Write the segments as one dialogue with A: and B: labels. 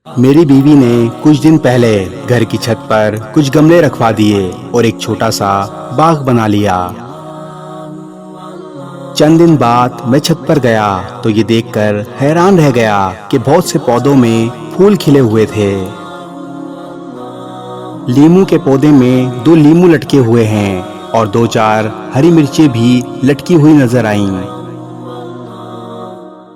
A: मेरी बीवी ने कुछ दिन पहले घर की छत पर कुछ गमले रखवा दिए और एक छोटा सा बाग बना लिया। चंद दिन बाद मैं छत पर गया तो ये देखकर हैरान रह गया कि बहुत से पौधों में फूल खिले हुए थे। लीमू के पौधे में 2 लीमू लटके हुए हैं और 2-4 हरी मिर्चें भी लटकी हुई नजर आईं।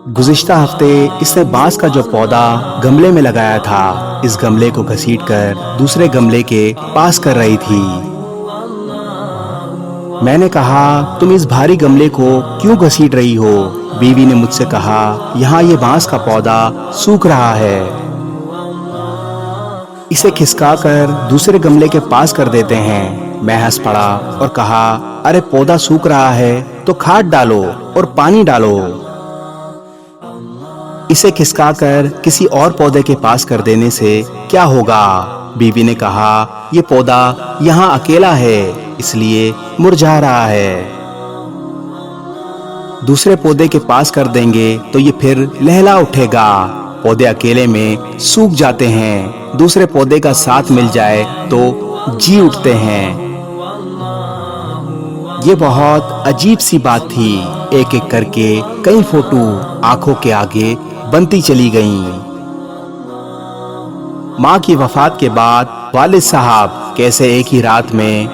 A: गुज़िश्ता हफ्ते इसने बांस का जो पौधा गमले में लगाया था, इस गमले को घसीटकर दूसरे गमले के पास कर रही थी। मैंने कहा, तुम इस भारी गमले को क्यों घसीट रही हो? बीवी ने मुझसे कहा, यहाँ ये बांस का पौधा सूख रहा है, इसे खिसकाकर दूसरे गमले के पास कर देते हैं। मैं हंस पड़ा और कहा, अरे पौधा सूख रहा है तो खाद डालो और पानी डालो, इसे खिसकाकर किसी और पौधे के पास कर देने से क्या होगा? बीवी ने कहा, ये पौधा यहाँ अकेला है, इसलिए मुरझा रहा है। दूसरे पौधे के पास कर देंगे तो ये फिर लहला उठेगा। पौधे अकेले में सूख जाते हैं, दूसरे पौधे का साथ मिल जाए तो जी उठते हैं। ये बहुत अजीब सी बात थी। एक एक करके कई फोटो आंखों के आगे बनती चली गईं। माँ की वफात के बाद वालिद साहब कैसे एक ही रात में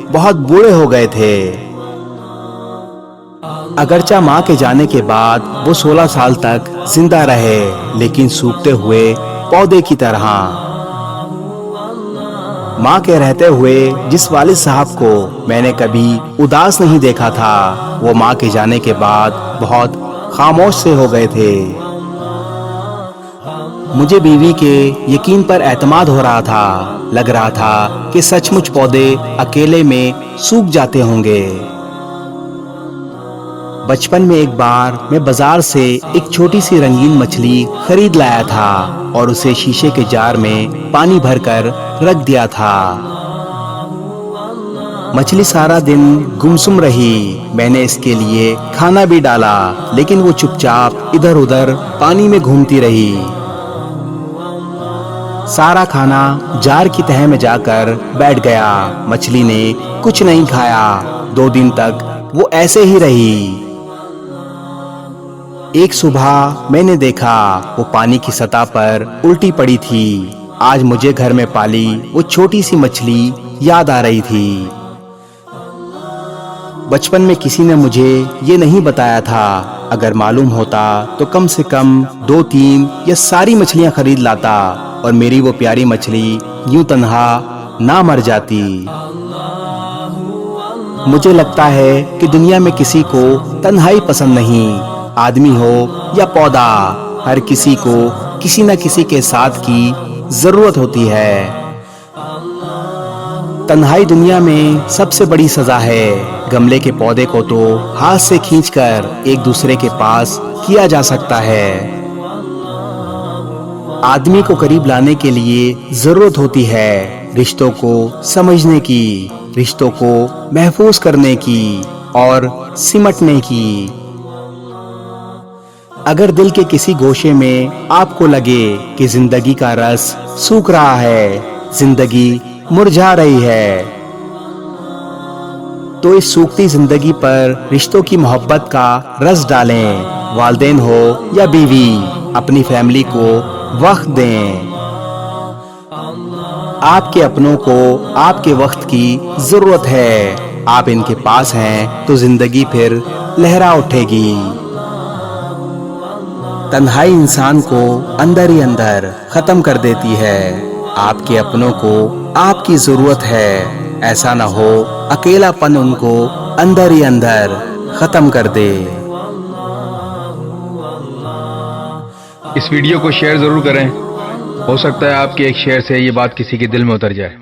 A: बहुत बूढ़े हो गए थे। अगरचा माँ के जाने के बाद वो 16 साल तक जिंदा रहे, लेकिन सूखते हुए पौधे की तरह। माँ के रहते हुए जिस वालिद साहब को मैंने कभी उदास नहीं देखा था, वो माँ के जाने के बाद बहुत खामोश से हो गए थे। मुझे बीवी के यकीन पर एतमाद हो रहा था। लग रहा था कि सचमुच पौधे अकेले में सूख जाते होंगे। बचपन में एक बार मैं बाजार से एक छोटी सी रंगीन मछली खरीद लाया था और उसे शीशे के जार में पानी भरकर रख दिया था। मछली सारा दिन गुमसुम रही। मैंने इसके लिए खाना भी डाला, लेकिन वो चुपचाप इधर उधर पानी में घूमती रही। सारा खाना जार की तह में जाकर बैठ गया। मछली ने कुछ नहीं खाया। 2 दिन तक वो ऐसे ही रही। एक सुबह मैंने देखा वो पानी की सतह पर उल्टी पड़ी थी। आज मुझे घर में पाली वो छोटी सी मछली याद आ रही थी। बचपन में किसी ने मुझे ये नहीं बताया था। अगर मालूम होता तो कम से कम 2-3 या सारी मछलियां खरीद लाता और मेरी वो प्यारी मछली यूं तन्हा ना मर जाती। मुझे लगता है कि दुनिया में किसी को तन्हाई पसंद नहीं। आदमी हो या पौधा, हर किसी को किसी न किसी के साथ की जरूरत होती है। तन्हाई दुनिया में सबसे बड़ी सजा है। गमले के पौधे को तो हाथ से खींचकर एक दूसरे के पास किया जा सकता है। आदमी को करीब लाने के लिए जरूरत होती है रिश्तों को समझने की, रिश्तों को महफूज करने की और सिमटने की। अगर दिल के किसी गोशे में आपको लगे कि जिंदगी का रस सूख रहा है, जिंदगी मुरझा रही है, तो इस सूखती जिंदगी पर रिश्तों की मोहब्बत का रस डालें। वालिदैन हो या बीवी, अपनी फैमिली को वक्त दें। आपके अपनों को आपके वक्त की जरूरत है। आप इनके पास हैं तो जिंदगी फिर लहरा उठेगी। तन्हाई इंसान को अंदर ही अंदर खत्म कर देती है। आपके अपनों को आपकी जरूरत है। ऐसा न हो अकेलापन उनको अंदर ही अंदर खत्म कर दे।
B: इस वीडियो को शेयर जरूर करें। हो सकता है आपके एक शेयर से ये बात किसी के दिल में उतर जाए।